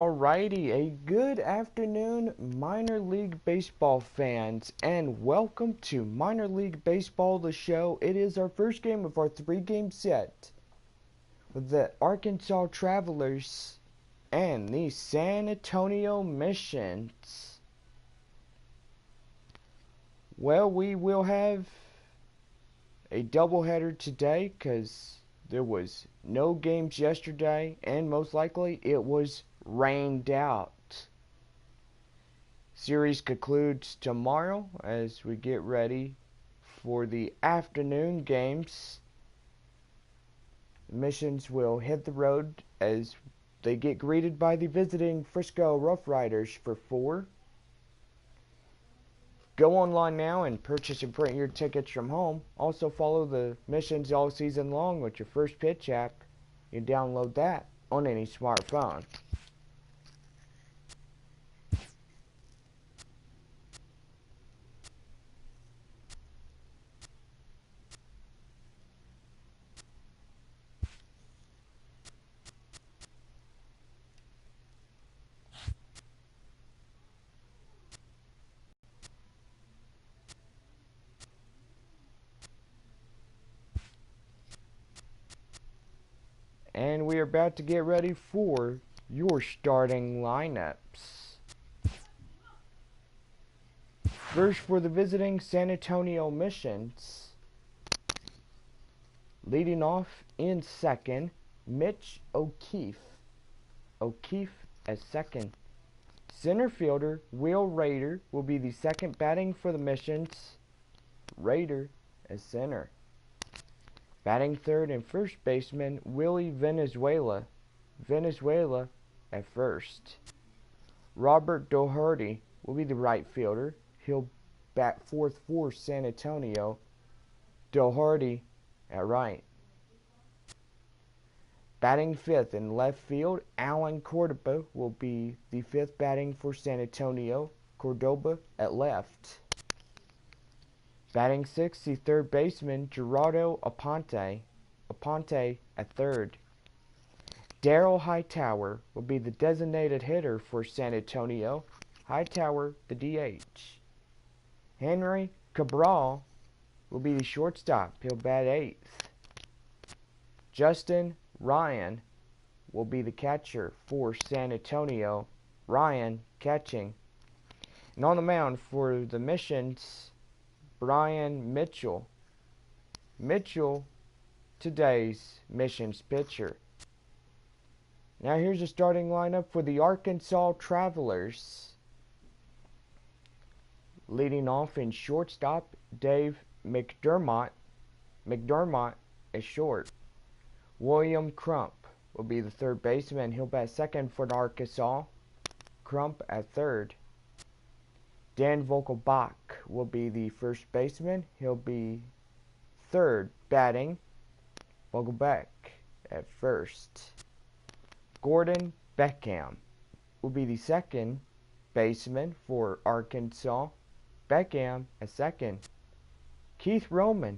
Alrighty, a good afternoon, minor league baseball fans, and welcome to Minor League Baseball, the show. It is our first game of our three-game set with the Arkansas Travelers and the San Antonio Missions. Well, we will have a doubleheader today because there was no games yesterday, and most likely it was rained out. Series concludes tomorrow as we get ready for the afternoon games. Missions will hit the road as they get greeted by the visiting Frisco Rough Riders for 4. Go online now and purchase and print your tickets from home. Also follow the missions all season long with your First Pitch app. You download that on any smartphone. And we are about to get ready for your starting lineups. First for the visiting San Antonio Missions. Leading off in second, Mitch O'Keefe. O'Keefe as second. Center fielder Will Rader will be the second batting for the Missions. Rader as center. Batting third and first baseman Willie Venezuela. Venezuela at first. Robert Doherty will be the right fielder. He'll bat fourth for San Antonio. Doherty at right. Batting fifth in left field, Alan Cordoba will be the fifth batting for San Antonio. Cordoba at left. Batting sixth, the third baseman, Gerardo Aponte. Aponte at third. Daryl Hightower will be the designated hitter for San Antonio. Hightower, the DH. Henry Cabral will be the shortstop. He'll bat eighth. Justin Ryan will be the catcher for San Antonio. Ryan catching. And on the mound for the Missions, Brian Mitchell. Mitchell, today's Missions pitcher. Now here's the starting lineup for the Arkansas Travelers. Leading off in shortstop, Dave McDermott. McDermott is short. William Crump will be the third baseman. He'll bat second for the Arkansas. Crump at third. Dan Vogelbach will be the first baseman. He'll be third batting. Vogelbach at first. Gordon Beckham will be the second baseman for Arkansas. Beckham at second. Keith Roman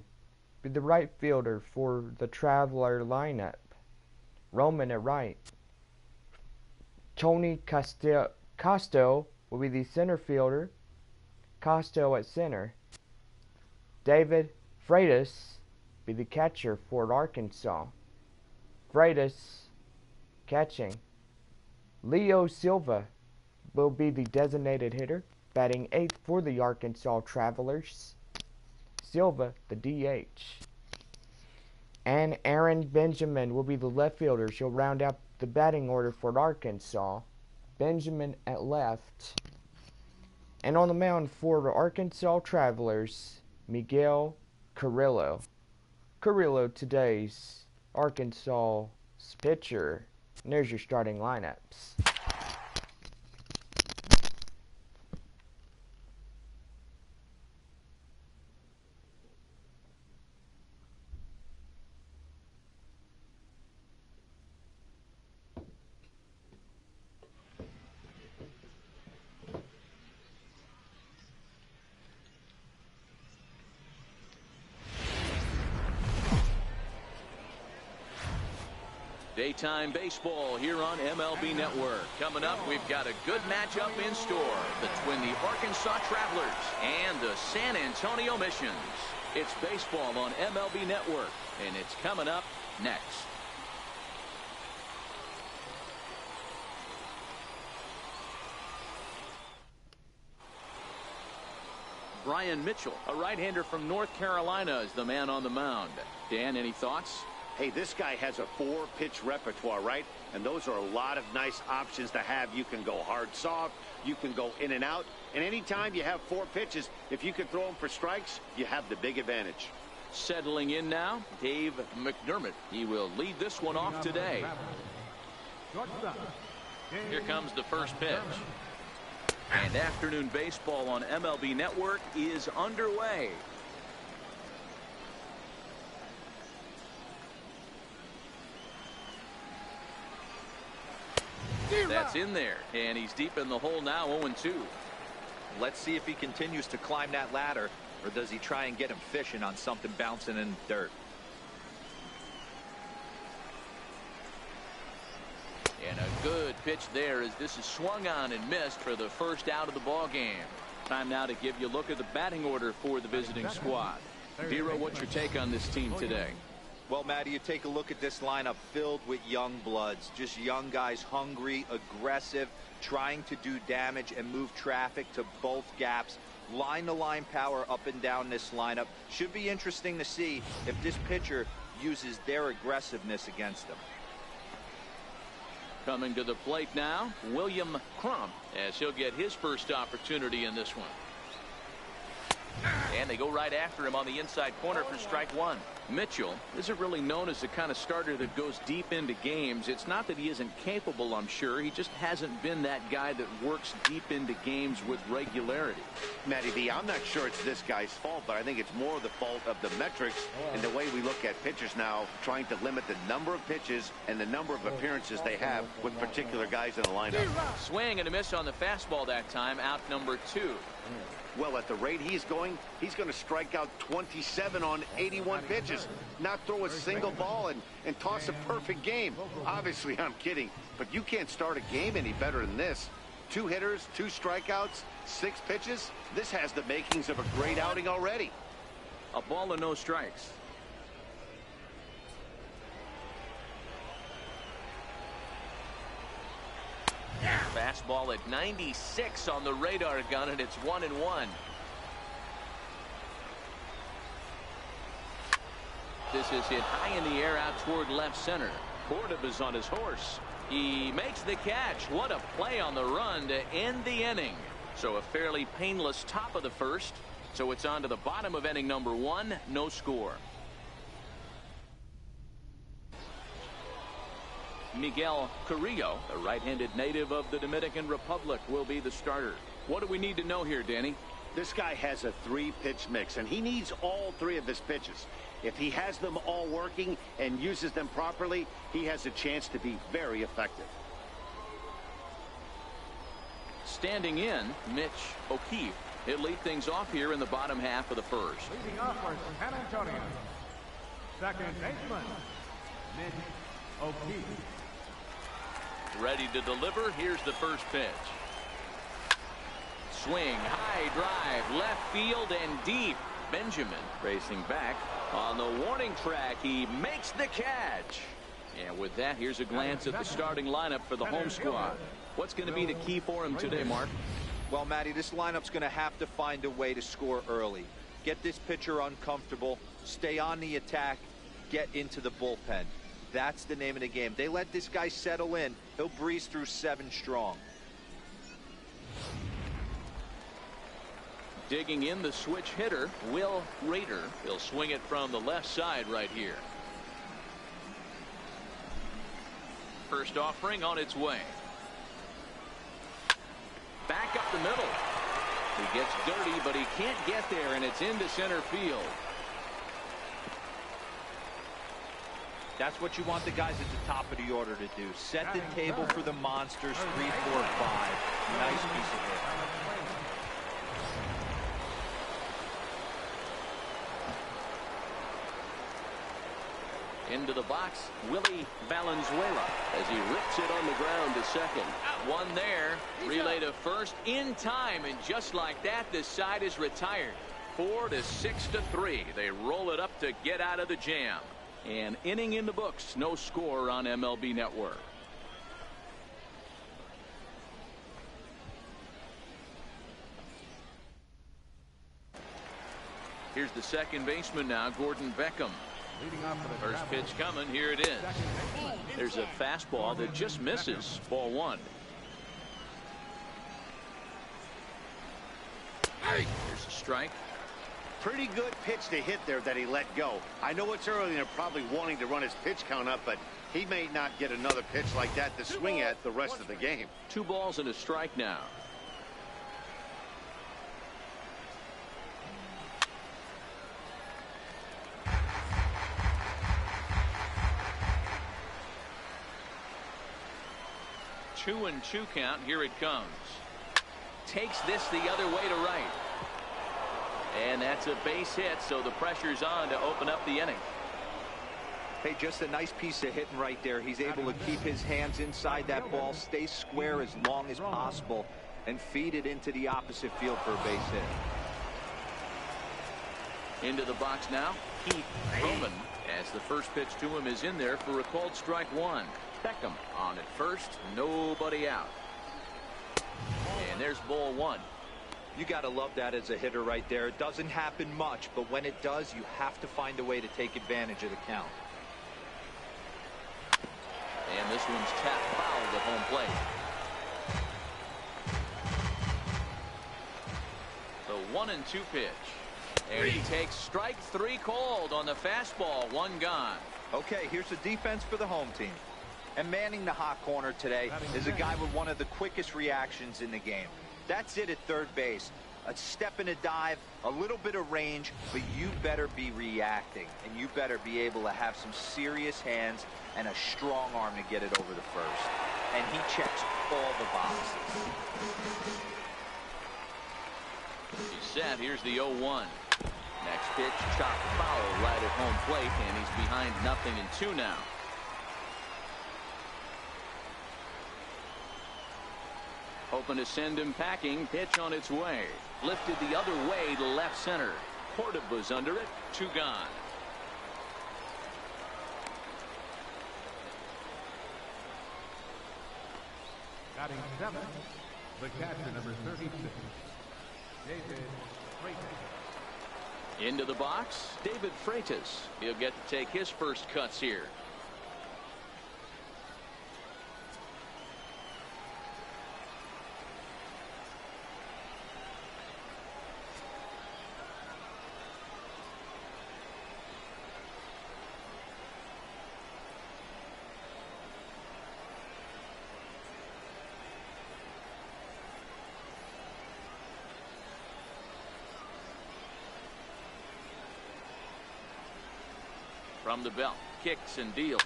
will be the right fielder for the Traveler lineup. Roman at right. Tony Costo will be the center fielder. Costo at center. David Freitas will be the catcher for Arkansas. Freitas catching. Leo Silva will be the designated hitter, batting eighth for the Arkansas Travelers. Silva, the DH. And Aaron Benjamin will be the left fielder. She'll round out the batting order for Arkansas. Benjamin at left. And on the mound for the Arkansas Travelers, Miguel Carrillo. Carrillo, today's Arkansas pitcher. And there's your starting lineups. Daytime baseball here on MLB Network. Coming up, we've got a good matchup in store between the Arkansas Travelers and the San Antonio Missions. It's baseball on MLB Network, and it's coming up next. Brian Mitchell, a right-hander from North Carolina, is the man on the mound. Dan, any thoughts? Hey, this guy has a 4-pitch repertoire, right? And those are a lot of nice options to have. You can go hard, soft. You can go in and out. And anytime you have 4 pitches, if you can throw them for strikes, you have the big advantage. Settling in now, Dave McDermott. He will lead this one off today. Here comes the first pitch. And afternoon baseball on MLB Network is underway. That's in there, and he's deep in the hole now, 0-2. Let's see if he continues to climb that ladder, or does he try and get him fishing on something bouncing in the dirt. And a good pitch there as this is swung on and missed for the first out of the ball game. Time now to give you a look at the batting order for the visiting squad. Dero, what's your take on this team today? Well, Matty, you take a look at this lineup filled with young bloods, just young guys, hungry, aggressive, trying to do damage and move traffic to both gaps. Line-to-line power up and down this lineup. Should be interesting to see if this pitcher uses their aggressiveness against them. Coming to the plate now, William Crump, as he'll get his first opportunity in this one. And they go right after him on the inside corner for strike one. Mitchell isn't really known as the kind of starter that goes deep into games. It's not that he isn't capable, I'm sure. He just hasn't been that guy that works deep into games with regularity. Matty V, I'm not sure it's this guy's fault, but I think it's more the fault of the metrics and the way we look at pitchers now, trying to limit the number of pitches and the number of appearances they have with particular guys in the lineup. Swing and a miss on the fastball that time, out number 2. Well, at the rate he's going to strike out 27 on 81 pitches, not throw a single ball and toss a perfect game. Obviously, I'm kidding, but you can't start a game any better than this. 2 hitters, 2 strikeouts, 6 pitches. This has the makings of a great outing already. A ball and no strikes. Fastball at 96 on the radar gun, and it's 1-1. This is hit high in the air out toward left center. Cordova's on his horse. He makes the catch. What a play on the run to end the inning. So a fairly painless top of the first. So it's on to the bottom of inning number 1. No score. Miguel Carrillo, a right-handed native of the Dominican Republic, will be the starter. What do we need to know here, Danny? This guy has a 3-pitch mix, and he needs all 3 of his pitches. If he has them all working and uses them properly, he has a chance to be very effective. Standing in, Mitch O'Keefe. He'll lead things off here in the bottom half of the first. Leading off for San Antonio, second baseman, Mitch O'Keefe. Ready to deliver. Here's the first pitch. Swing, high drive, left field and deep. Benjamin racing back on the warning track. He makes the catch. And with that, here's a glance at the starting lineup for the home squad. What's going to be the key for him today, Mark? Well, Matty, this lineup's going to have to find a way to score early. Get this pitcher uncomfortable, stay on the attack, get into the bullpen. That's the name of the game. They let this guy settle in. He'll breeze through 7 strong. Digging in the switch hitter, Will Rader. He'll swing it from the left side right here. First offering on its way. Back up the middle. He gets dirty, but he can't get there, and it's into center field. That's what you want the guys at the top of the order to do. Set the table for the monsters. 3, 4, 5. Nice piece of hit. Into the box, Willie Valenzuela as he rips it on the ground to second. One there, relay to first in time, and just like that, the side is retired. 4-6-3. They roll it up to get out of the jam. An inning in the books, no score on MLB Network. Here's the second baseman now, Gordon Beckham. First pitch coming, here it is. There's a fastball that just misses, ball one. Here's a strike. Pretty good pitch to hit there that he let go. I know it's early and they're probably wanting to run his pitch count up, but he may not get another pitch like that to swing at the rest of the game. 2 balls and a strike now. Two and 2 count. Here it comes. Takes this the other way to right. And that's a base hit, so the pressure's on to open up the inning. Hey, just a nice piece of hitting right there. He's able to keep his hands inside that ball, stay square as long as possible, and feed it into the opposite field for a base hit. Into the box now, Keith Roman, as the first pitch to him is in there for a called strike one. Beckham on at first, nobody out. And there's ball one. You got to love that as a hitter right there. It doesn't happen much, but when it does, you have to find a way to take advantage of the count. And this one's tapped foul at home plate. The 1-2 pitch. And he takes strike 3 called on the fastball. 1 gone. Okay, here's the defense for the home team. And manning the hot corner today is a guy with one of the quickest reactions in the game. That's it at third base. A step and a dive, a little bit of range, but you better be reacting, and you better be able to have some serious hands and a strong arm to get it over the first. And he checks all the boxes. He's set. Here's the 0-1. Next pitch, chopped foul right at home plate, and he's behind 0-2 now. Hoping to send him packing. Pitch on its way. Lifted the other way to left center. Cordoba's under it. 2 gone. Batting 7, the catcher, number 36, David Freitas. Into the box, David Freitas. He'll get to take his first cuts here. From the belt, kicks and deals.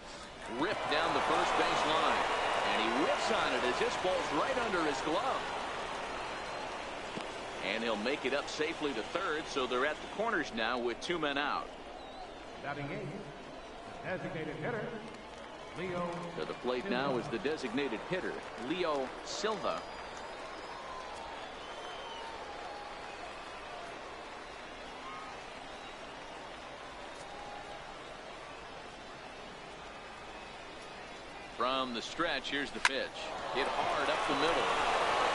Ripped down the first base line. And he whips on it as this ball's right under his glove. And he'll make it up safely to third, so they're at the corners now with 2 men out. Batting 8, designated hitter, Leo. To the plate now is the designated hitter, Leo Silva. From the stretch, here's the pitch. Hit hard up the middle.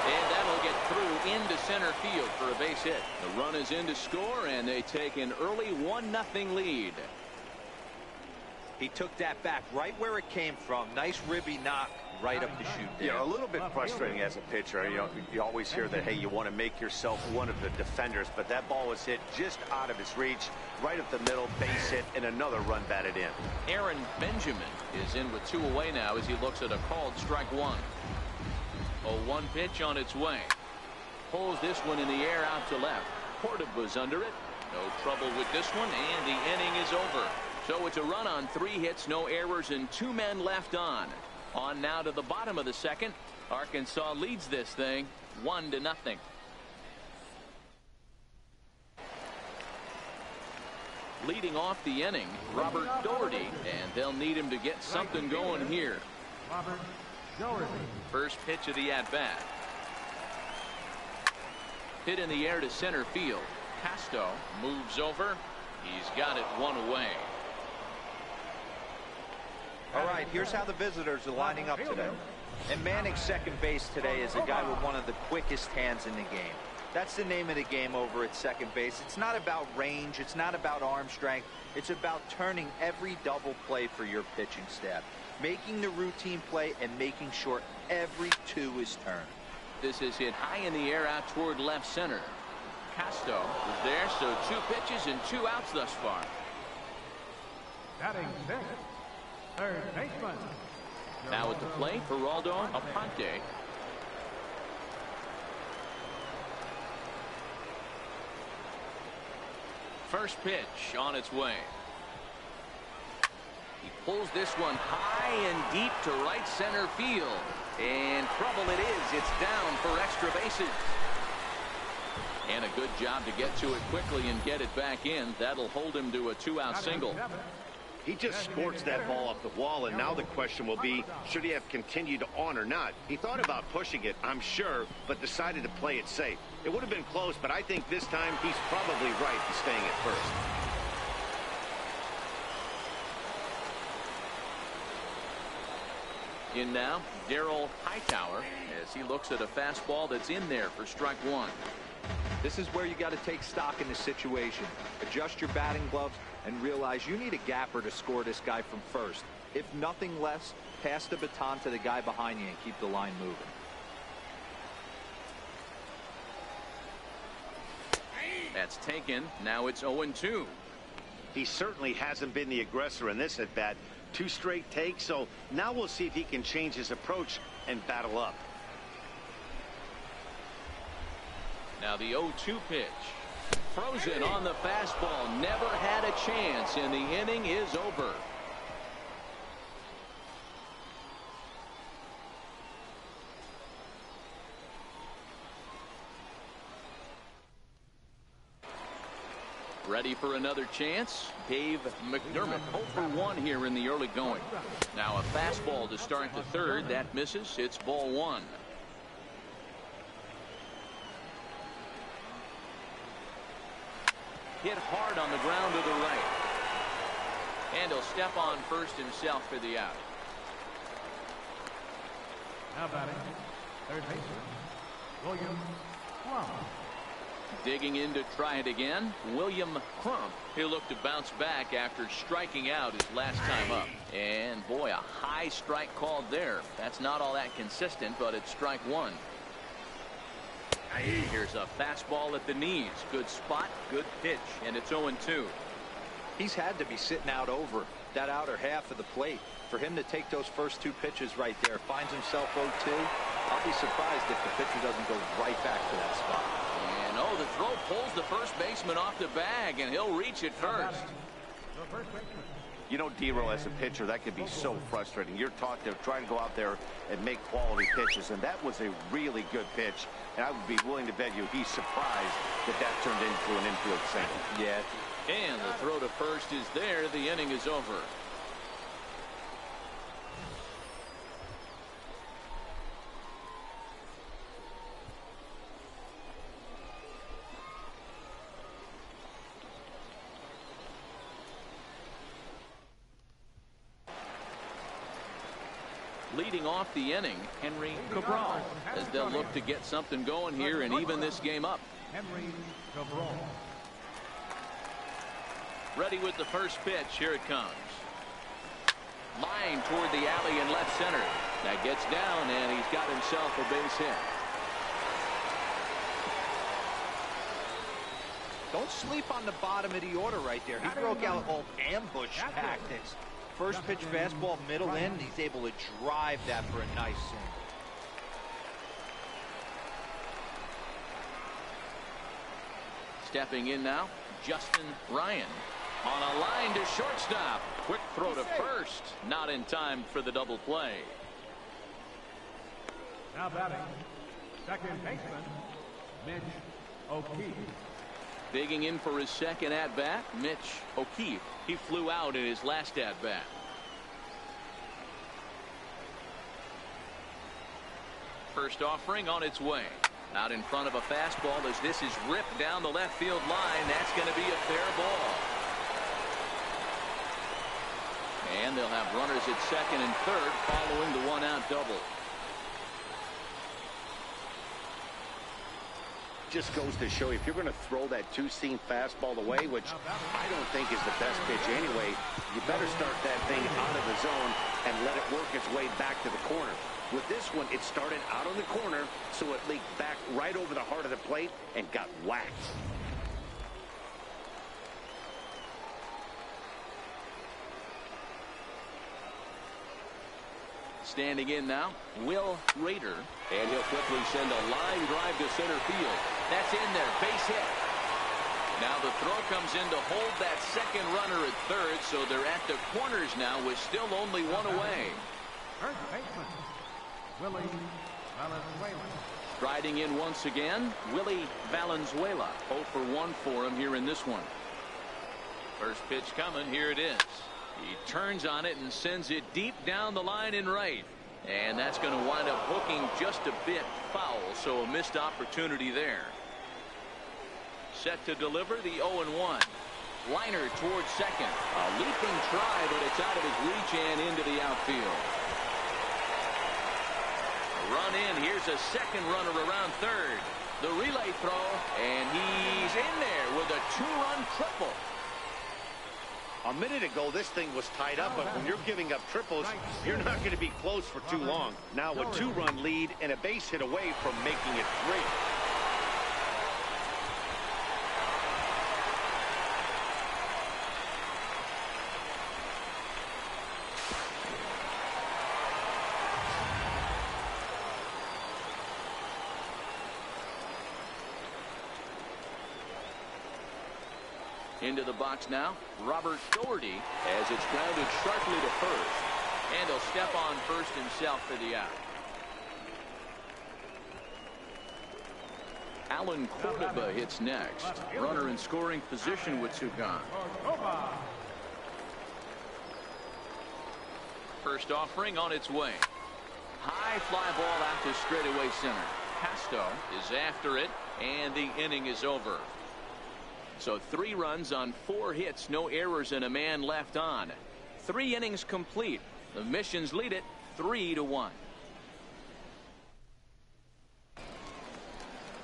And that'll get through into center field for a base hit. The run is in to score, and they take an early 1-0 lead. He took that back right where it came from. Nice ribby knock right up the chute there. Yeah, a little bit frustrating as a pitcher. You always hear that, hey, you want to make yourself one of the defenders, but that ball was hit just out of his reach, right up the middle, base hit, and another run batted in. Aaron Benjamin is in with 2 away now as he looks at a called strike one. 0-1 pitch on its way. Pulls this one in the air out to left. Cordoba's under it. No trouble with this one, and the inning is over. So it's a run on 3 hits, no errors, and 2 men left on. On now to the bottom of the second. Arkansas leads this thing 1-0. Leading off the inning, Robert Doherty, and they'll need him to get something going here. Robert Doherty. First pitch of the at-bat. Hit in the air to center field. Casto moves over. He's got it one away. All right, here's how the visitors are lining up today. And manning second base today is a guy with one of the quickest hands in the game. That's the name of the game over at second base. It's not about range. It's not about arm strength. It's about turning every double play for your pitching staff, making the routine play and making sure every two is turned. This is hit high in the air out toward left center. Casto is there, so 2 pitches and 2 outs thus far. Batting sixth, third baseman. Now at the plate, Geraldo Aponte. First pitch on its way. He pulls this one high and deep to right center field. And trouble it is. It's down for extra bases. And a good job to get to it quickly and get it back in. That'll hold him to a 2-out single. He just squirts that ball off the wall, and now the question will be, should he have continued on or not? He thought about pushing it, I'm sure, but decided to play it safe. It would have been close, but I think this time he's probably right in staying at first. In now, Daryl Hightower, as he looks at a fastball that's in there for strike 1. This is where you got to take stock in the situation. Adjust your batting gloves and realize you need a gapper to score this guy from first. If nothing less, pass the baton to the guy behind you and keep the line moving. That's taken. Now it's 0-2. He certainly hasn't been the aggressor in this at bat. 2 straight takes, so now we'll see if he can change his approach and battle up. Now the 0-2 pitch. Frozen on the fastball. Never had a chance, and the inning is over. Ready for another chance? Dave McDermott 0 for 1 here in the early going. Now a fastball to start the third. That misses. It's ball 1. Hit hard on the ground to the right. And he'll step on first himself for the out. Now batting, third baseman, William Crump. Digging in to try it again, William Crump. He'll look to bounce back after striking out his last time up. And boy, a high strike called there. That's not all that consistent, but it's strike 1. Here's a fastball at the knees. Good spot, good pitch, and it's 0-2. He's had to be sitting out over that outer half of the plate. For him to take those first 2 pitches right there, finds himself 0-2. I'll be surprised if the pitcher doesn't go right back to that spot. And oh, the throw pulls the first baseman off the bag, and he'll reach it first. You know, D-Roll, as a pitcher, that could be so frustrating. You're taught to try to go out there and make quality pitches, and that was a really good pitch. And I would be willing to bet you he's surprised that turned into an infield single. Yeah. And the throw to first is there. The inning is over. Leading off the inning, Henry Cabral, as they'll look to get something going here and even this game up. Henry Cabral. Ready with the first pitch. Here it comes. Line toward the alley in left center. That gets down, and he's got himself a base hit. Don't sleep on the bottom of the order right there. He broke out all ambush tactics. First pitch fastball middle in. He's able to drive that for a nice swing. Stepping in now, Justin Ryan. On a line to shortstop. Quick throw to first. Not in time for the double play. Now batting, second baseman, Mitch O'Keefe. Digging in for his second at-bat, Mitch O'Keefe. He flew out in his last at-bat. First offering on its way. Out in front of a fastball as this is ripped down the left field line. That's going to be a fair ball. And they'll have runners at second and third following the one-out double. Just goes to show you, if you're going to throw that two-seam fastball away, which I don't think is the best pitch anyway, you better start that thing out of the zone and let it work its way back to the corner. With this one, it started out on the corner, so it leaked back right over the heart of the plate and got whacked. Standing in now, Will Rader. And he'll quickly send a line drive to center field. That's in there, base hit. Now the throw comes in to hold that second runner at third, so they're at the corners now with still only one away. First baseman, Willie Valenzuela. Striding in once again, Willie Valenzuela. 0 for 1 for him here in this one. First pitch coming, here it is. He turns on it and sends it deep down the line in right. And that's going to wind up hooking just a bit foul, so a missed opportunity there. Set to deliver the 0-1. Liner towards second. A leaping try, but it's out of his reach and into the outfield. A run in. Here's a second runner around third. The relay throw, and he's in there with a two-run triple. A minute ago, this thing was tied up, but when you're giving up triples, you're not going to be close for too long. Now a two-run lead and a base hit away from making it 3. Into the box now, Robert Doherty, as it's grounded sharply to first. And he'll step on first himself for the out. Alan Cordoba hits next. Runner in scoring position with 2 gone. First offering on its way. High fly ball out to straightaway center. Pasto is after it, and the inning is over. So 3 runs on 4 hits, no errors, and a man left on. 3 innings complete. The Missions lead it 3-1.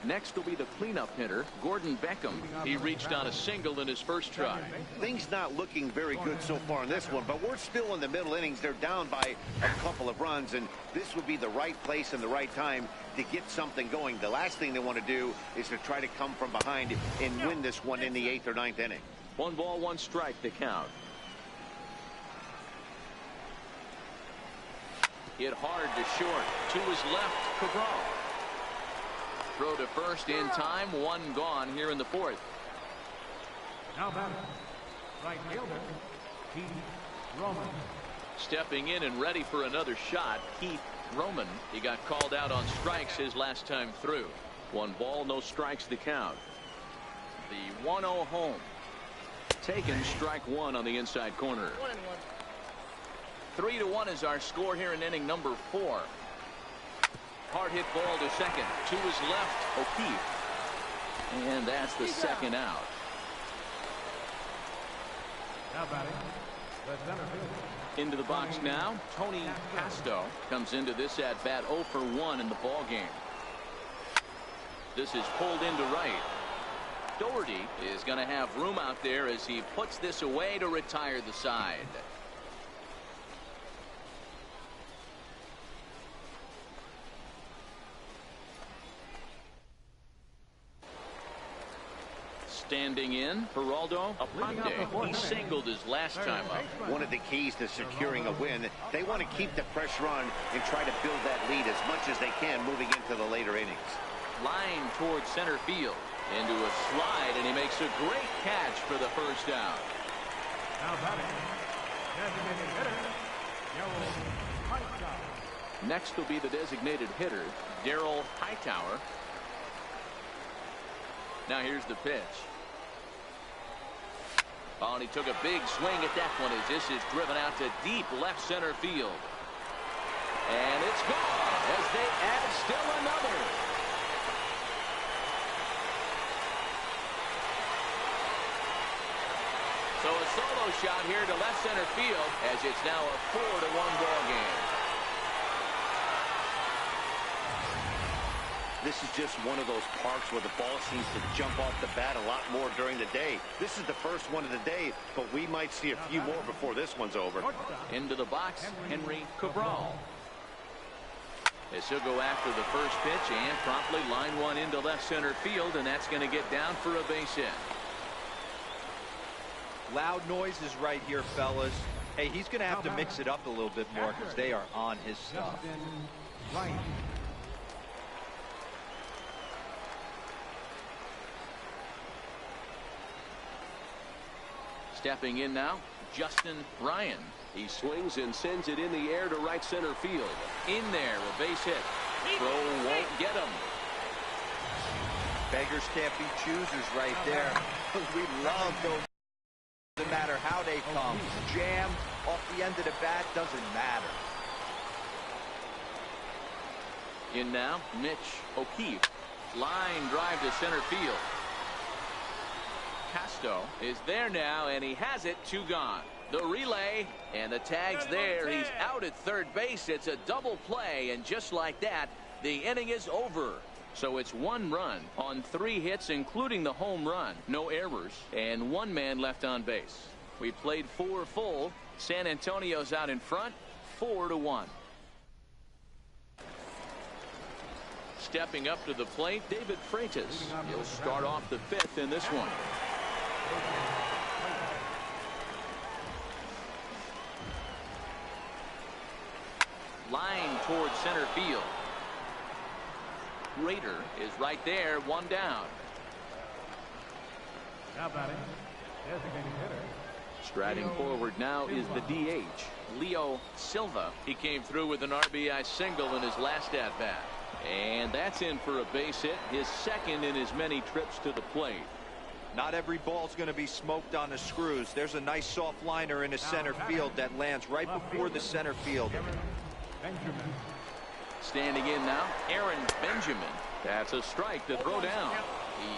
Next will be the cleanup hitter, Gordon Beckham. He reached on a single in his first try. Things not looking very good so far in this one, but we're still in the middle innings. They're down by a couple of runs, and this would be the right place and the right time to get something going. The last thing they want to do is to try to come from behind and win this one in the 8th or 9th inning. 1 ball, 1 strike, the count. Hit hard to short. To his left, Cabral. Throw to first in time. 1 gone here in the 4th. Now batting, right fielder, Keith Roman. Stepping in and ready for another shot, Keith Roman. He got called out on strikes his last time through. 1 ball, no strikes, the count. The 1-0 home. Taken, strike 1 on the inside corner. 3-1 is our score here in inning number 4. Hard hit ball to second. To his left, O'Keefe. And that's the second out. Now batting, the center fielder. Into the box now, Tony Pasto comes into this at bat 0 for 1 in the ball game. This is pulled into right. Doherty is going to have room out there as he puts this away to retire the side. Standing in, Geraldo Aponte. He singled his last time up. One of the keys to securing a win, they want to keep the pressure on and try to build that lead as much as they can moving into the later innings. Line towards center field. Into a slide, and he makes a great catch for the first out. Now batting, designated hitter, Darryl Hightower. Next will be the designated hitter, Darryl Hightower. Now here's the pitch. Oh, and he took a big swing at that one as this is driven out to deep left center field. And it's gone as they add still another. So a solo shot here to left center field as it's now a 4-1 ball game. This is just one of those parks where the ball seems to jump off the bat a lot more during the day. This is the first one of the day, but we might see a few more before this one's over. Into the box, Henry Cabral. As he'll go after the first pitch and promptly line one into left center field, and that's going to get down for a base hit. Loud noises right here, fellas. Hey, he's going to have to mix it up a little bit more because they are on his stuff. Stepping in now, Justin Ryan. He swings and sends it in the air to right center field. In there, a base hit. Throw won't get him. Beggars can't be choosers right there. We love those. Doesn't matter how they come. Jam off the end of the bat, doesn't matter. In now, Mitch O'Keefe. Line drive to center field. Casto is there now, and he has it. 2 gone. The relay, and the tag's there. He's out at third base. It's a double play, and just like that, the inning is over. So it's 1 run on 3 hits, including the home run. No errors, and 1 man left on base. We played 4 full. San Antonio's out in front, 4-1. Stepping up to the plate, David Freitas. He'll start off the 5th in this one. Line towards center field. Rader is right there, 1 down. Now batting, designated hitter. Striding forward now is the DH, Leo Silva. He came through with an RBI single in his last at-bat. And that's in for a base hit, his 2nd in as many trips to the plate. Not every ball's going to be smoked on the screws. There's a nice soft liner in the center field that lands right before the center fielder. Benjamin. Standing in now, Aaron Benjamin. That's a strike to throw down.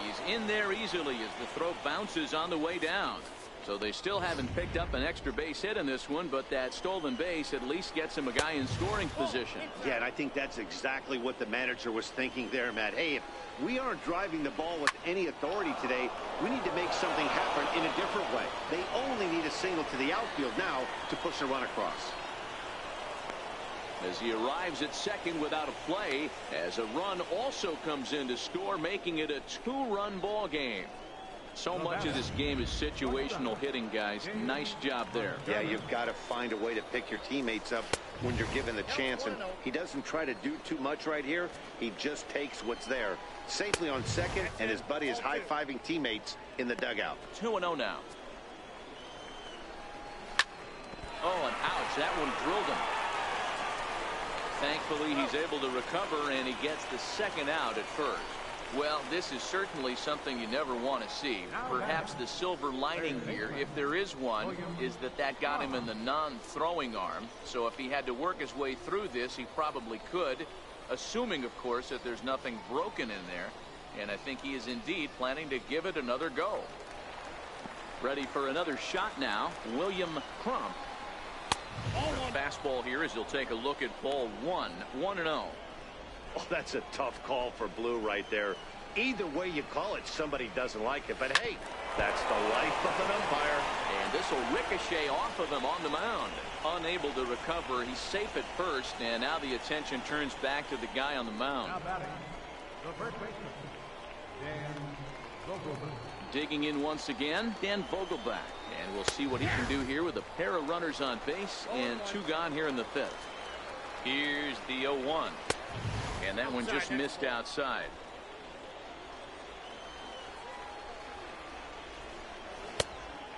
He's in there easily as the throw bounces on the way down. So they still haven't picked up an extra base hit in this one, but that stolen base at least gets him a guy in scoring position. Yeah, and I think that's exactly what the manager was thinking there, Matt. Hey, if we aren't driving the ball with any authority today, we need to make something happen in a different way. They only need a single to the outfield now to push a run across. As he arrives at second without a play, as a run also comes in to score, making it a 2-run ball game. So much of this game is situational hitting, guys. Nice job there. Yeah, you've got to find a way to pick your teammates up when you're given the chance, and he doesn't try to do too much right here. He just takes what's there. Safely on second, and his buddy is high-fiving teammates in the dugout. 2-0 now. Oh, and ouch, that one drilled him. Thankfully, he's able to recover, and he gets the 2nd out at first. Well, this is certainly something you never want to see. Perhaps the silver lining here, if there is one, is that got him in the non-throwing arm. So if he had to work his way through this, he probably could, assuming, of course, that there's nothing broken in there. And I think he is indeed planning to give it another go. Ready for another shot now, William Crump. The fastball here as he'll take a look at ball 1, 1-0. Oh, that's a tough call for Blue right there. Either way you call it, somebody doesn't like it. But hey, that's the life of an umpire. And this will ricochet off of him on the mound. Unable to recover. He's safe at first, and now the attention turns back to the guy on the mound. Now batting, the first baseman, Dan Vogelbach. Digging in once again, Dan Vogelbach. And we'll see what he can do here with a pair of runners on base and 2 gone here in the 5th. Here's the 0-1. And that one just missed outside.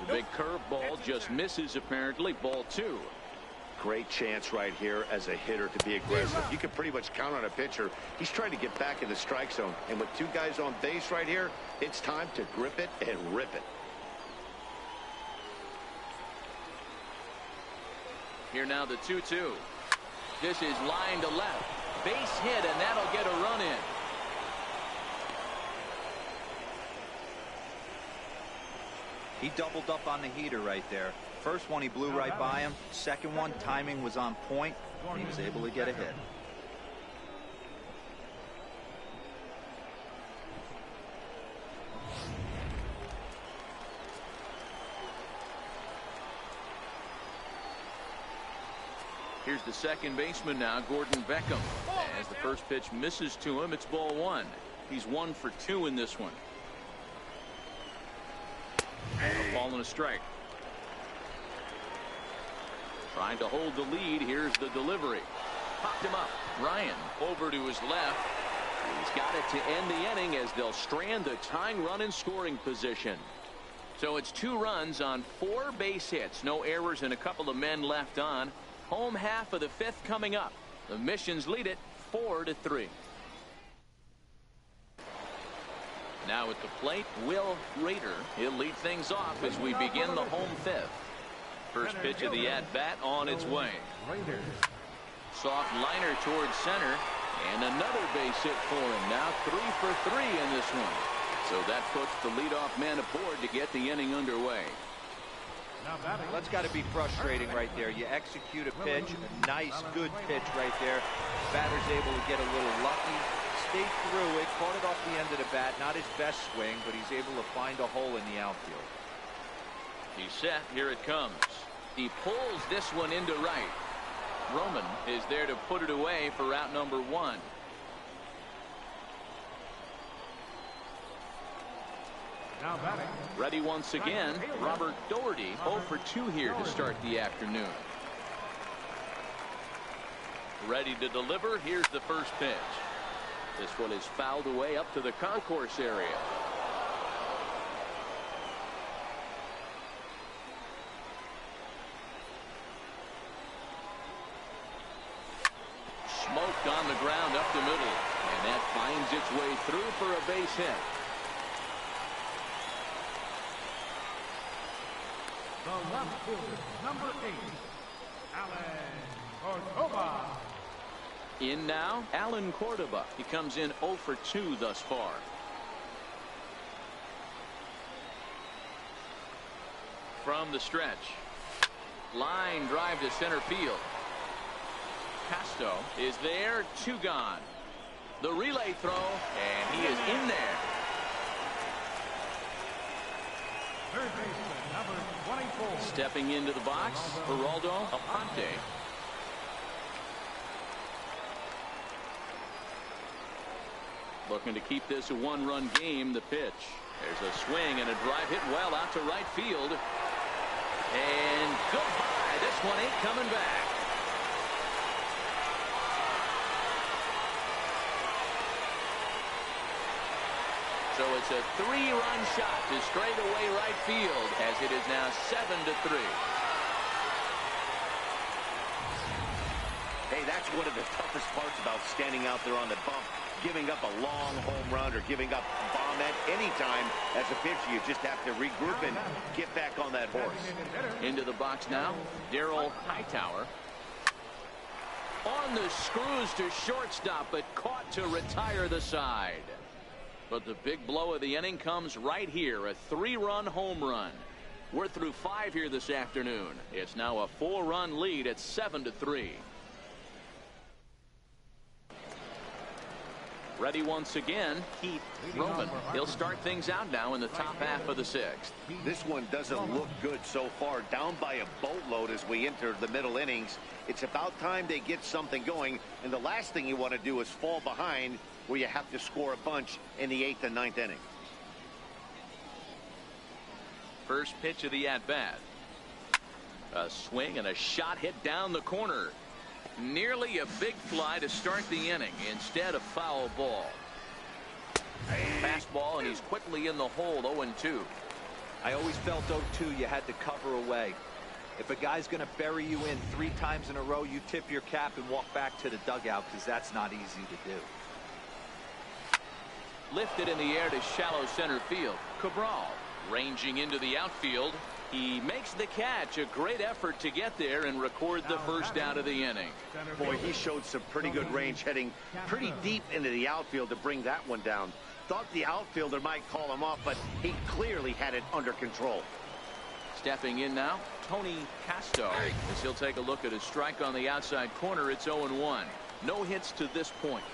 The big curveball just misses apparently. Ball 2. Great chance right here as a hitter to be aggressive. You can pretty much count on a pitcher. He's trying to get back in the strike zone. And with 2 guys on base right here, it's time to grip it and rip it. Here now the 2-2. This is line to left. Base hit, and that'll get a run in. He doubled up on the heater right there. First one, he blew right by him. Second one, timing was on point, and he was able to get a hit. Here's the second baseman now, Gordon Beckham. As the first pitch misses to him, it's ball one. He's 1 for 2 in this one. A ball and a strike. Trying to hold the lead. Here's the delivery. Popped him up. Ryan over to his left. He's got it to end the inning as they'll strand the tying run in scoring position. So it's 2 runs on 4 base hits. No errors and a couple of men left on. Home half of the 5th coming up. The Missions lead it 4-3. Now at the plate, Will Rader. He'll lead things off as we begin the home 5th. First pitch of the at-bat on its way. Soft liner towards center. And another base hit for him. Now 3 for 3 in this one. So that puts the leadoff man aboard to get the inning underway. That's got to be frustrating right there. You execute a pitch, a nice, good pitch right there. Batter's able to get a little lucky. Stayed through it, caught it off the end of the bat. Not his best swing, but he's able to find a hole in the outfield. He's set. Here it comes. He pulls this one into right. Roman is there to put it away for out number 1. Now batting. Ready once again, Robert Doherty 0 for 2 here to start the afternoon. Ready to deliver. Here's the first pitch. This one is fouled away up to the concourse area. Smoked on the ground up the middle, and that finds its way through for a base hit. The left fielder, number 8, Alan Cordoba. In now, Alan Cordoba. He comes in 0 for 2 thus far. From the stretch. Line drive to center field. Casto is there, 2 gone. The relay throw, and he is in there. Third baseman, number 24. Stepping into the box, Geraldo Aponte. Looking to keep this a 1-run game. The pitch. There's a swing and a drive hit well out to right field. And goodbye. This one ain't coming back. So it's a 3-run shot to straightaway right field as it is now 7-3. Hey, that's one of the toughest parts about standing out there on the bump. Giving up a long home run or giving up a bomb at any time as a pitcher. You just have to regroup and get back on that horse. Into the box now, Daryl Hightower. On the screws to shortstop, but caught to retire the side. But the big blow of the inning comes right here, a 3-run home run. We're through 5 here this afternoon. It's now a 4-run lead at 7-3. Ready once again, Keith Roman. He'll start things out now in the top half of the 6th. This one doesn't look good so far. Down by a boatload as we enter the middle innings. It's about time they get something going. And the last thing you want to do is fall behind where you have to score a bunch in the 8th and 9th inning. First pitch of the at-bat. A swing and a shot hit down the corner. Nearly a big fly to start the inning. Instead, a foul ball. Fastball, and he's quickly in the hole, 0-2. I always felt 0-2 you had to cover away. If a guy's going to bury you in 3 times in a row, you tip your cap and walk back to the dugout because that's not easy to do. Lifted in the air to shallow center field. Cabral ranging into the outfield. He makes the catch. A great effort to get there and record the first out of the inning. Boy, he showed some pretty good range, heading pretty deep into the outfield to bring that one down. Thought the outfielder might call him off, but he clearly had it under control. Stepping in now, Tony Casto, as he'll take a look at his strike on the outside corner. It's 0-1. No hits to this point.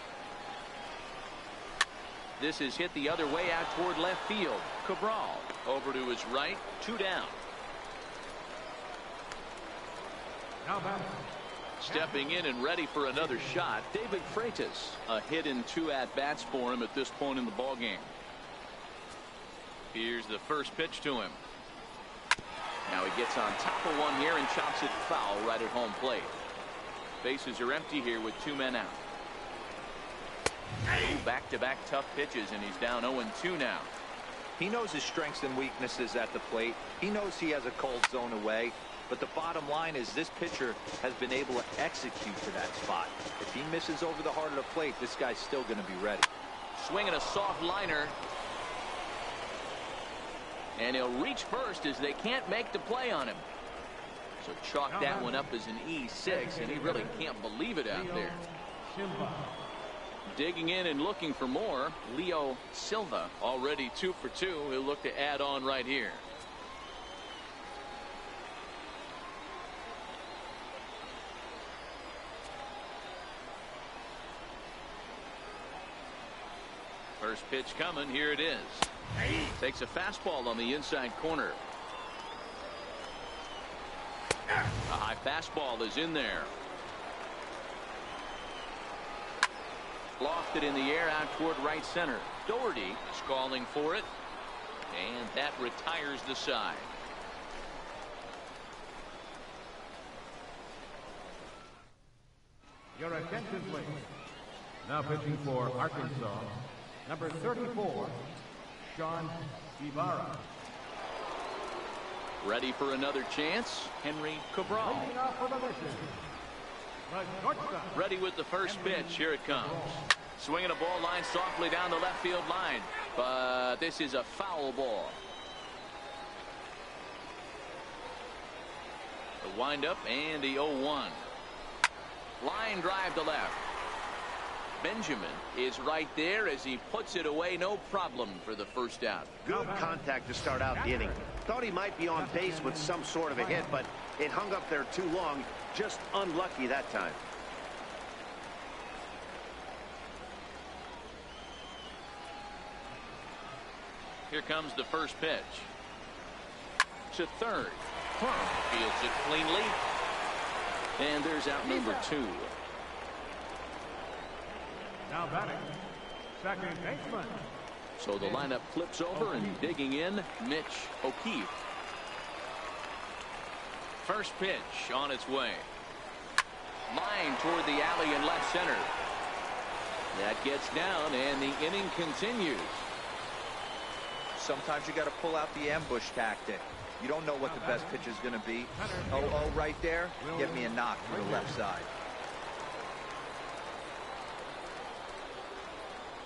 This is hit the other way out toward left field. Cabral over to his right, 2 down. Stepping in and ready for another shot, David Freitas. A hit in 2 at-bats for him at this point in the ballgame. Here's the first pitch to him. Now he gets on top of one here and chops it foul right at home plate. Bases are empty here with 2 men out. Back-to-back tough pitches, and he's down 0-2 now. He knows his strengths and weaknesses at the plate. He knows he has a cold zone away. But the bottom line is this pitcher has been able to execute to that spot. If he misses over the heart of the plate, this guy's still going to be ready. Swinging a soft liner. And he'll reach first as they can't make the play on him. So chalk that one up as an E6, and he really can't believe it out there. Digging in and looking for more, Leo Silva, already 2 for 2. He'll look to add on right here. First pitch coming. Here it is. Takes a fastball on the inside corner. A high fastball is in there. Lofted in the air out toward right center. Doherty is calling for it. And that retires the side. Your attention, please. Now pitching for Arkansas, number 34, Sean Ibarra. Ready for another chance, Henry Cabral. Leading off for the mission, the shortstop. Ready with the first pitch. Here it comes. Swinging a ball line softly down the left field line. But this is a foul ball. The windup and the 0-1. Line drive to left. Benjamin is right there as he puts it away. No problem for the first out. Good contact to start out the inning. Thought he might be on base with some sort of a hit, but it hung up there too long. Just unlucky that time. Here comes the first pitch. To third. Fields it cleanly. And there's out number 2. Now batting, second baseman. So the lineup flips over, and digging in, Mitch O'Keefe. First pitch on its way. Line toward the alley in left center. That gets down, and the inning continues. Sometimes you got to pull out the ambush tactic. You don't know what the best pitch is going to be. Oh, right there. Get me a knock to the left side.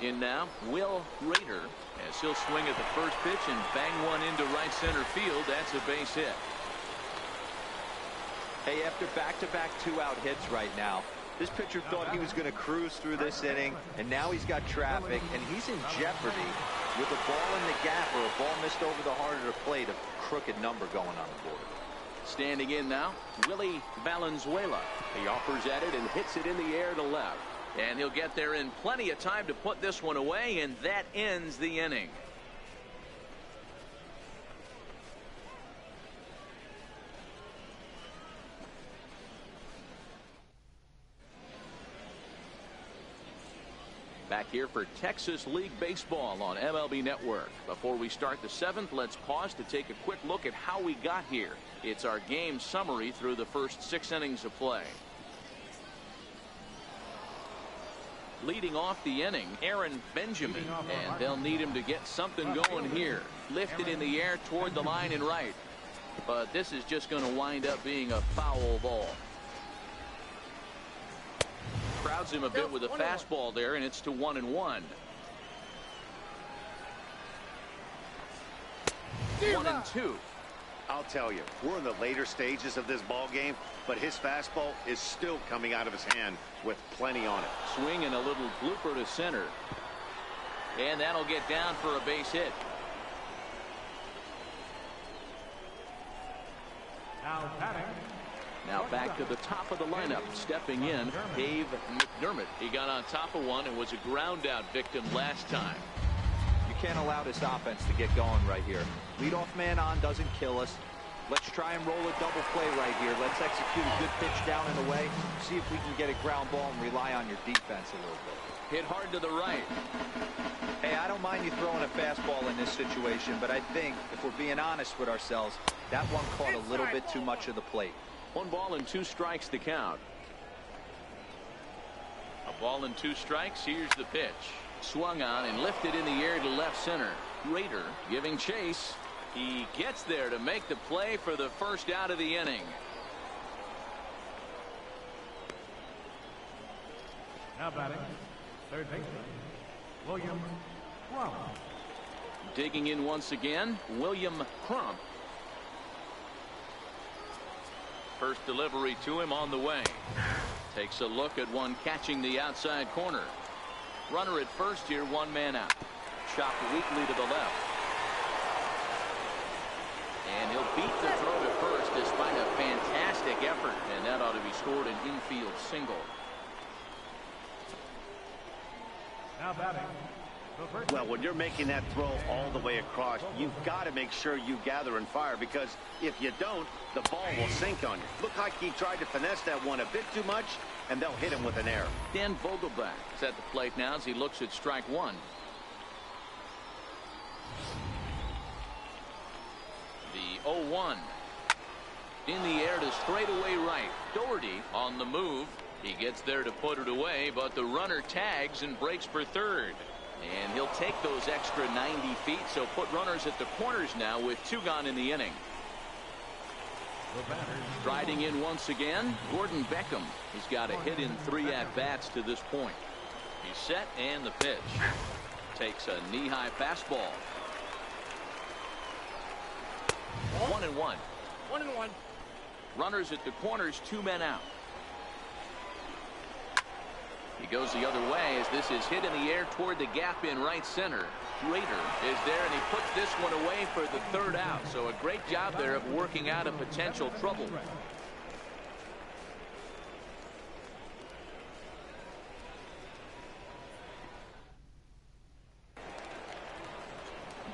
In now, Will Rader, as he'll swing at the first pitch and bang one into right center field. That's a base hit. Hey, after back-to-back 2-out hits right now, this pitcher thought he was going to cruise through this inning, and now he's got traffic, and he's in jeopardy with a ball in the gap or a ball missed over the heart of the plate, a crooked number going on the board. Standing in now, Willie Valenzuela. He offers at it and hits it in the air to left. And he'll get there in plenty of time to put this one away, and that ends the inning. Back here for Texas League Baseball on MLB Network. Before we start the 7th, let's pause to take a quick look at how we got here. It's our game summary through the first 6 innings of play. Leading off the inning, Aaron Benjamin, and they'll need him to get something going here. Lifted in the air toward the line and right. But this is just going to wind up being a foul ball. Crowds him a bit with a fastball there, and it's to 1-1. 1-2. I'll tell you, we're in the later stages of this ball game, but his fastball is still coming out of his hand with plenty on it. Swing and a little blooper to center. And that'll get down for a base hit. Now batting. Now back to the top of the lineup. Stepping in, Dave McDermott. He got on top of one and was a ground out victim last time. You can't allow this offense to get going right here. Leadoff man on doesn't kill us. Let's try and roll a double play right here. Let's execute a good pitch down and away. See if we can get a ground ball and rely on your defense a little bit. Hit hard to the right. Hey, I don't mind you throwing a fastball in this situation, but I think if we're being honest with ourselves, that one caught a little bit too much of the plate. 1 ball and 2 strikes the count. A ball and 2 strikes. Here's the pitch. Swung on and lifted in the air to left center. Rader giving chase. He gets there to make the play for the first out of the inning. Now batting. Third baseman, William Crump. Digging in once again, William Crump. First delivery to him on the way. Takes a look at one catching the outside corner. Runner at first here, 1 man out. Chopped weakly to the left. And he'll beat the throw to first despite a fantastic effort. And that ought to be scored an infield single. Now batting. Well, when you're making that throw all the way across, you've got to make sure you gather and fire, because if you don't, the ball will sink on you. Looked like he tried to finesse that one a bit too much, and they'll hit him with an error. Dan Vogelbach is at the plate now as he looks at strike 1. The 0-1. In the air to straightaway right. Doherty on the move. He gets there to put it away, but the runner tags and breaks for third. And he'll take those extra 90 feet, so put runners at the corners now with 2 gone in the inning. Striding in once again, Gordon Beckham. He's got a hit in 3 at-bats to this point. He's set, and the pitch. Takes a knee-high fastball. 1-1. 1-1. Runners at the corners, 2 men out. He goes the other way as this is hit in the air toward the gap in right center. Rader is there, and he puts this one away for the 3rd out. So a great job there of working out a potential trouble.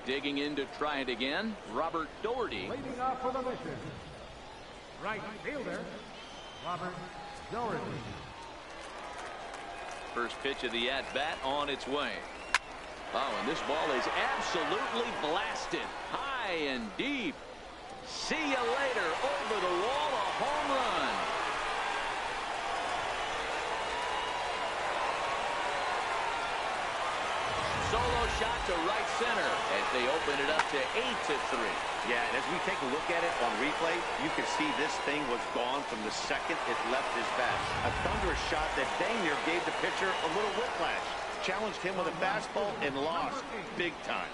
Digging in to try it again, Robert Doherty. Leading off for the mission, right fielder, Robert Doherty. First pitch of the at-bat on its way. Oh, and this ball is absolutely blasted. High and deep. See you later. Over the wall, a home run. Solo shot to right center as they open it up to 8-3. Yeah, and as we take a look at it on replay, you can see this thing was gone from the second it left his bat. A thunderous shot that dang near gave the pitcher a little whiplash. Challenged him with a fastball and lost big time.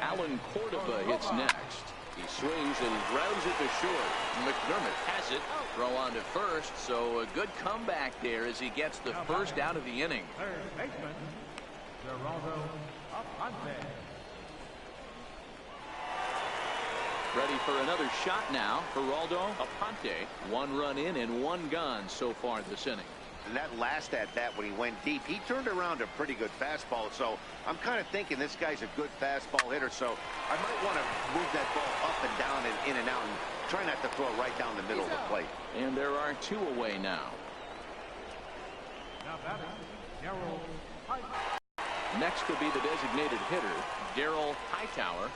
Alan Cordova hits next. He swings and grounds it to short. McDermott has it. Throw on to first, so a good comeback there as he gets the first out of the inning. Third baseman, Geraldo Aponte. Ready for another shot now. Geraldo Aponte. 1 run in and 1 gone so far this inning. And that last at-bat when he went deep, he turned around a pretty good fastball. So I'm kind of thinking this guy's a good fastball hitter. So I might want to move that ball up and down and in and out and try not to throw it right down the middle of the plate. And there are 2 away now. Now batting, Darryl Hightower. Next will be the designated hitter, Darryl Hightower.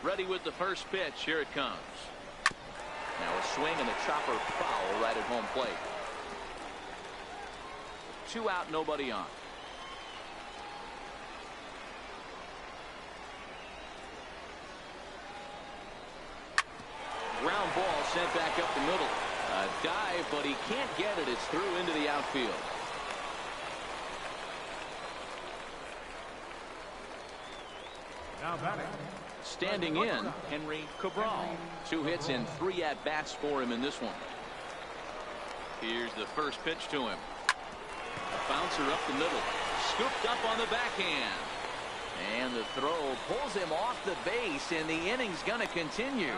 Ready with the first pitch. Here it comes. Now a swing and a chopper foul right at home plate. 2 out, nobody on. Ground ball sent back up the middle. A dive, but he can't get it. It's through into the outfield. Now batting. Standing in, Henry Cabral. 2 hits and 3 at-bats for him in this one. Here's the first pitch to him. A bouncer up the middle. Scooped up on the backhand. And the throw pulls him off the base, and the inning's going to continue.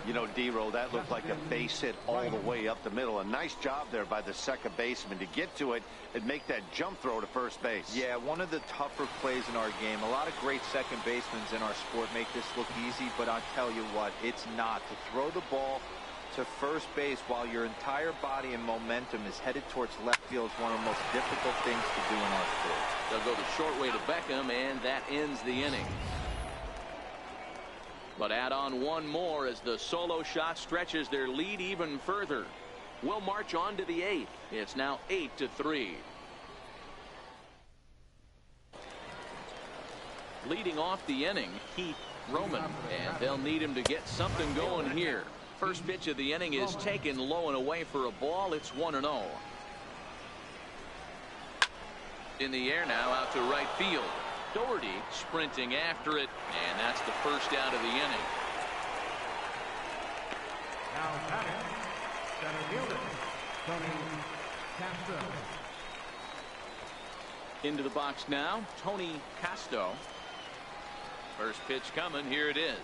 You know, D-Roll, that looked like a base hit all the way up the middle. A nice job there by the second baseman to get to it and make that jump throw to first base. Yeah, one of the tougher plays in our game. A lot of great second basemen in our sport make this look easy, but I'll tell you what, it's not. To throw the ball to first base while your entire body and momentum is headed towards left field is one of the most difficult things to do in our sport. They'll go the short way to Beckham, and that ends the inning. But add on one more as the solo shot stretches their lead even further. We'll march on to the 8th. It's now 8-3. Leading off the inning, Heath Roman, and they'll need him to get something going here. First pitch of the inning is taken low and away for a ball. It's 1-0. In the air now, out to right field. Doherty sprinting after it, and that's the first out of the inning. Now batting. Center fielder, Tony Castro. Into the box now, Tony Castro. First pitch coming. Here it is.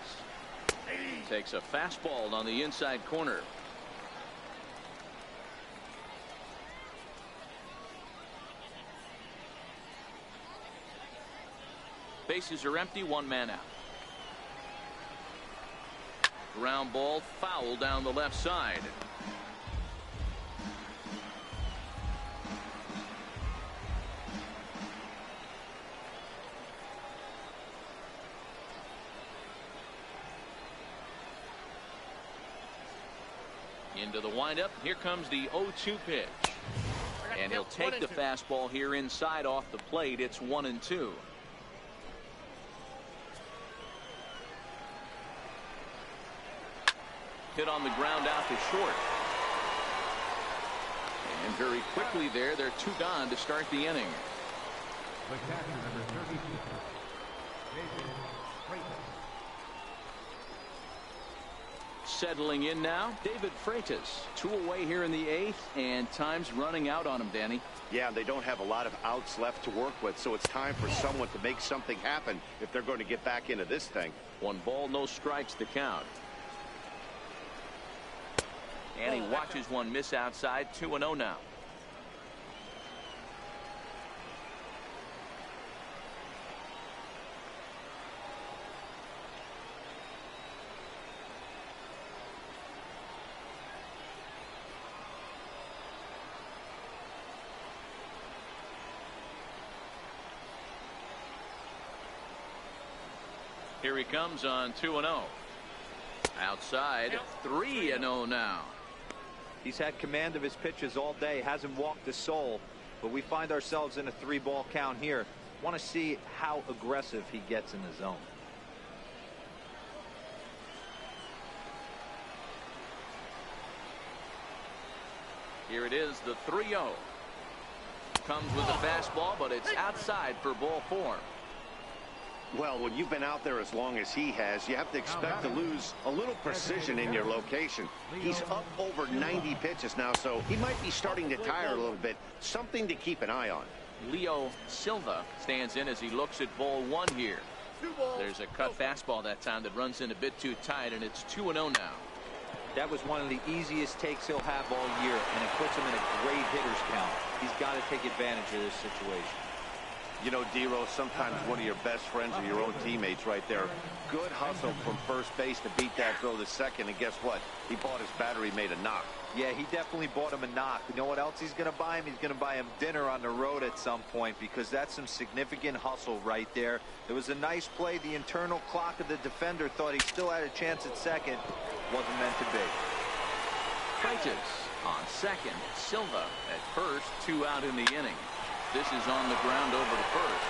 Takes a fastball on the inside corner. Bases are empty, 1 man out. Ground ball foul down the left side. Into the windup. Here comes the 0-2 pitch. And he'll take the fastball here inside off the plate. It's 1-2. Hit on the ground out to short. And very quickly there, they're 2 gone to start the inning. The catcher, number 32. David Freitas. Settling in now, David Freitas. 2 away here in the 8th, and time's running out on him, Danny. Yeah, they don't have a lot of outs left to work with, so it's time for someone to make something happen if they're going to get back into this thing. 1 ball, no strikes to count. And he watches one miss outside. 2-0 now. Here he comes on 2-0. Outside, 3-0 now. He's had command of his pitches all day, hasn't walked a soul, but we find ourselves in a 3-ball count here. Want to see how aggressive he gets in the zone. Here it is, the 3-0. Comes with a fastball, but it's outside for ball 4. Well, when you've been out there as long as he has, you have to expect to lose a little precision in your location. He's up over 90 pitches now, so he might be starting to tire a little bit. Something to keep an eye on. Leo Silva stands in as he looks at ball 1 here. There's a cut fastball that time that runs in a bit too tight, and it's 2-0 now. That was one of the easiest takes he'll have all year, and it puts him in a great hitter's count. He's got to take advantage of this situation. You know, D-Rose, sometimes one of your best friends are your own teammates right there. Good hustle from first base to beat that throw to second, and guess what? He bought his battery made a knock. Yeah, he definitely bought him a knock. You know what else he's going to buy him? He's going to buy him dinner on the road at some point, because that's some significant hustle right there. It was a nice play. The internal clock of the defender thought he still had a chance at second. Wasn't meant to be. Freitas on second. Silva at first. 2 out in the inning. This is on the ground over to first.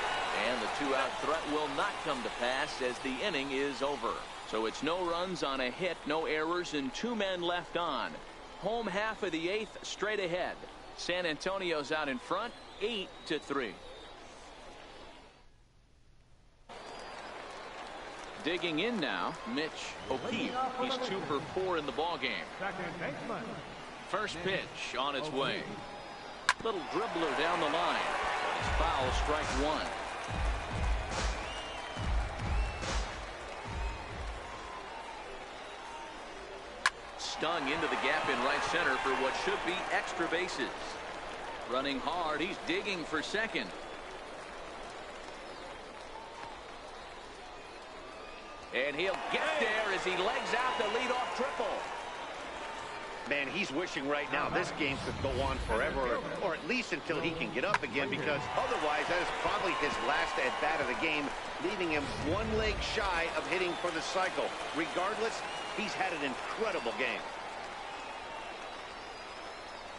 And the 2-out threat will not come to pass as the inning is over. So it's no runs on a hit, no errors, and 2 men left on. Home half of the 8th straight ahead. San Antonio's out in front, 8-3. Digging in now, Mitch O'Keefe. He's 2 for 4 in the ballgame. Second baseman. First pitch on its way. Little dribbler down the line. It's foul, strike 1. Stung into the gap in right center for what should be extra bases. Running hard, he's digging for second. And he'll get there as he legs out the leadoff triple. Man, he's wishing right now this game could go on forever, or at least until he can get up again, because otherwise that is probably his last at-bat of the game, leaving him 1 leg shy of hitting for the cycle. Regardless, he's had an incredible game.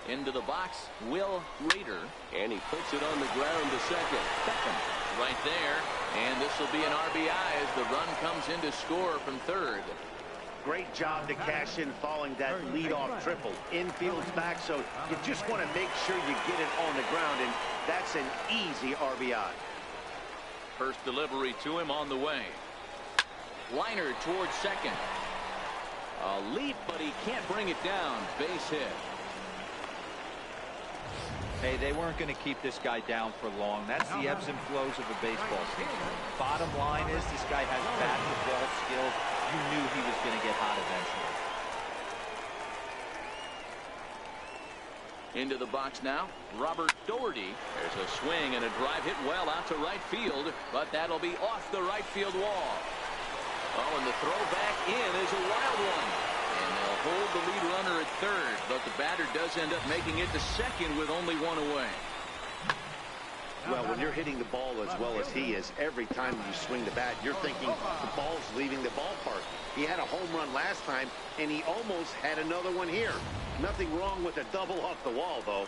Into the box, Will Rader. And he puts it on the ground to second. Beckham right there. And this will be an RBI as the run comes in to score from third. Great job to cash in following that leadoff triple. Infield's back, so you just want to make sure you get it on the ground, and that's an easy RBI. First delivery to him on the way. Liner towards second. A leap, but he can't bring it down. Base hit. Hey, they weren't going to keep this guy down for long. That's the ebbs and flows of a baseball season. Bottom line is this guy has bat and ball skills. You knew he was going to get hot eventually. Into the box now, Robert Doherty. There's a swing and a drive hit well out to right field, but that'll be off the right field wall. Oh, and the throw back in is a wild one. And they'll hold the lead runner at third, but the batter does end up making it to second with only 1 away. Well, when you're hitting the ball as well as he is, every time you swing the bat, you're thinking the ball's leaving the ballpark. He had a home run last time, and he almost had another one here. Nothing wrong with a double off the wall, though.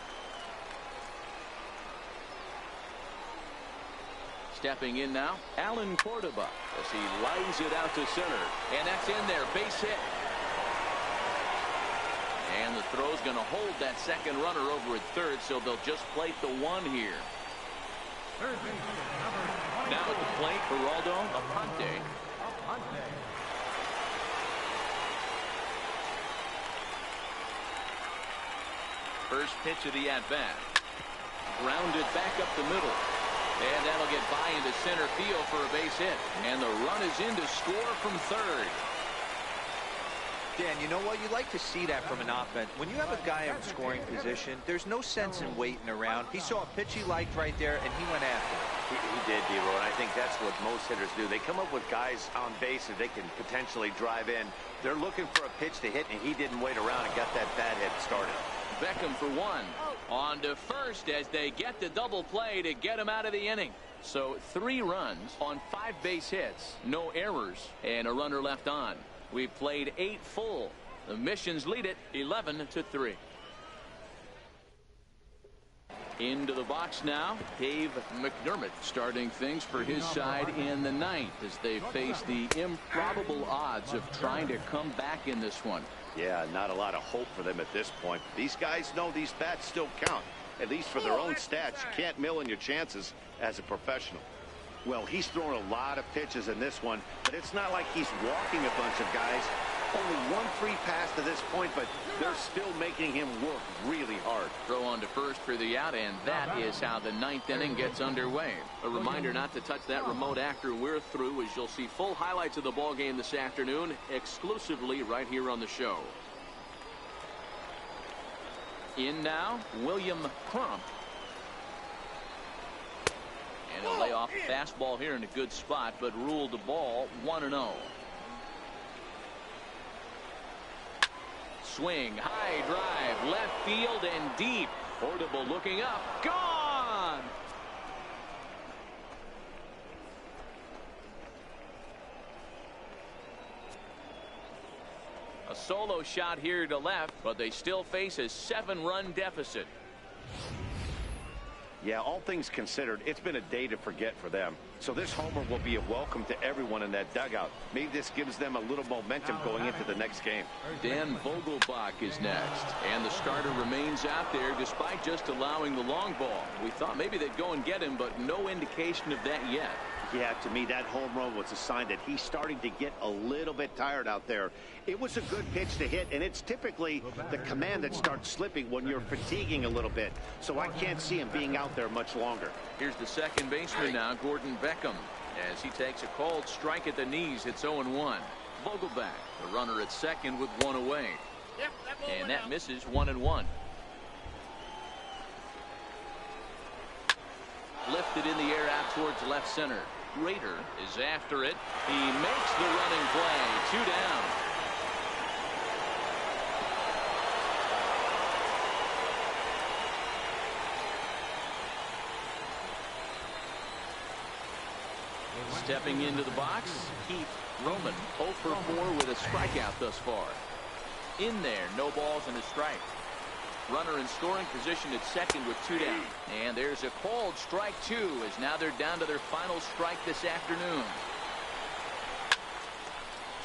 Stepping in now, Alan Cordoba as he lines it out to center. And that's in there, base hit. And the throw's going to hold that second runner over at third, so they'll just plate the 1 here. Now at the plate, Geraldo Aponte. First pitch of the at-bat. Grounded back up the middle. And that'll get by into center field for a base hit. And the run is in to score from third. Dan, you know what? You like to see that from an offense. When you have a guy in scoring position, there's no sense in waiting around. He saw a pitch he liked right there, and he went after it. He did, D-Roy, and I think that's what most hitters do. They come up with guys on base that they can potentially drive in. They're looking for a pitch to hit, and he didn't wait around and got that bad hit started. Beckham for 1. On to first as they get the double play to get him out of the inning. So 3 runs on 5 base hits, no errors, and a runner left on. We've played 8 full. The Missions lead it 11-3. Into the box now, Dave McDermott starting things for his side in the 9th as they face the improbable odds of trying to come back in this one. Yeah, not a lot of hope for them at this point. These guys know these bats still count, at least for their own stats. You can't mill in your chances as a professional. Well, he's thrown a lot of pitches in this one, but it's not like he's walking a bunch of guys. Only 1 free pass to this point, but they're still making him work really hard. Throw on to first for the out, and that is how the 9th inning gets underway. A reminder not to touch that remote after we're through, as you'll see full highlights of the ball game this afternoon exclusively right here on the show. In now, William Crump. And a layoff fastball here in a good spot, but ruled the ball 1-0. Swing, high drive, left field and deep. Portable looking up, gone! A solo shot here to left, but they still face a 7-run deficit. Yeah, all things considered, it's been a day to forget for them. So this homer will be a welcome to everyone in that dugout. Maybe this gives them a little momentum going into the next game. Dan Vogelbach is next, and the starter remains out there despite just allowing the long ball. We thought maybe they'd go and get him, but no indication of that yet. Yeah, to me, that home run was a sign that he's starting to get a little bit tired out there. It was a good pitch to hit, and it's typically the command that starts slipping when you're fatiguing a little bit. So I can't see him being out there much longer. Here's the second baseman now, Gordon Beckham, as he takes a called strike at the knees. It's 0-1. Vogelback, the runner at second with one away. And that misses 1-1. Lifted in the air out towards left center. Rader is after it. He makes the running play. 2 down. Stepping into the box, Keith Roman 0 for 4 with a strikeout thus far. In there, no balls and a strike. Runner in scoring position at second with 2 down. And there's a called strike 2 as now they're down to their final strike this afternoon.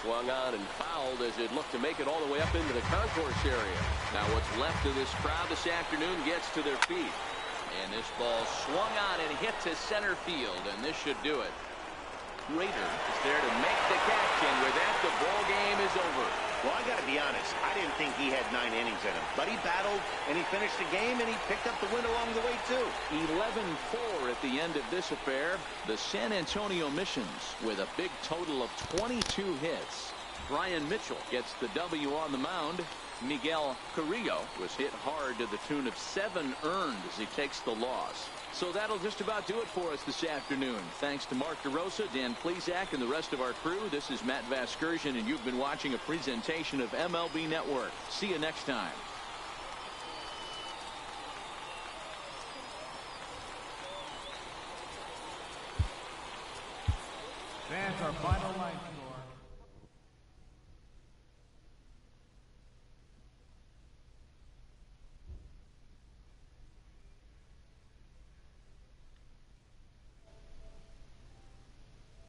Swung on and fouled as it looked to make it all the way up into the concourse area. Now what's left of this crowd this afternoon gets to their feet. And this ball swung on and hit to center field, and this should do it. Rader is there to make the catch, and with that, the ball game is over. Well, I got to be honest, I didn't think he had 9 innings in him. But he battled, and he finished the game, and he picked up the win along the way, too. 11-4 at the end of this affair. The San Antonio Missions with a big total of 22 hits. Brian Mitchell gets the W on the mound. Miguel Carrillo was hit hard to the tune of 7 earned as he takes the loss. So that'll just about do it for us this afternoon. Thanks to Mark DeRosa, Dan Plesac, and the rest of our crew. This is Matt Vasgersian, and you've been watching a presentation of MLB Network. See you next time. Fans, our final line.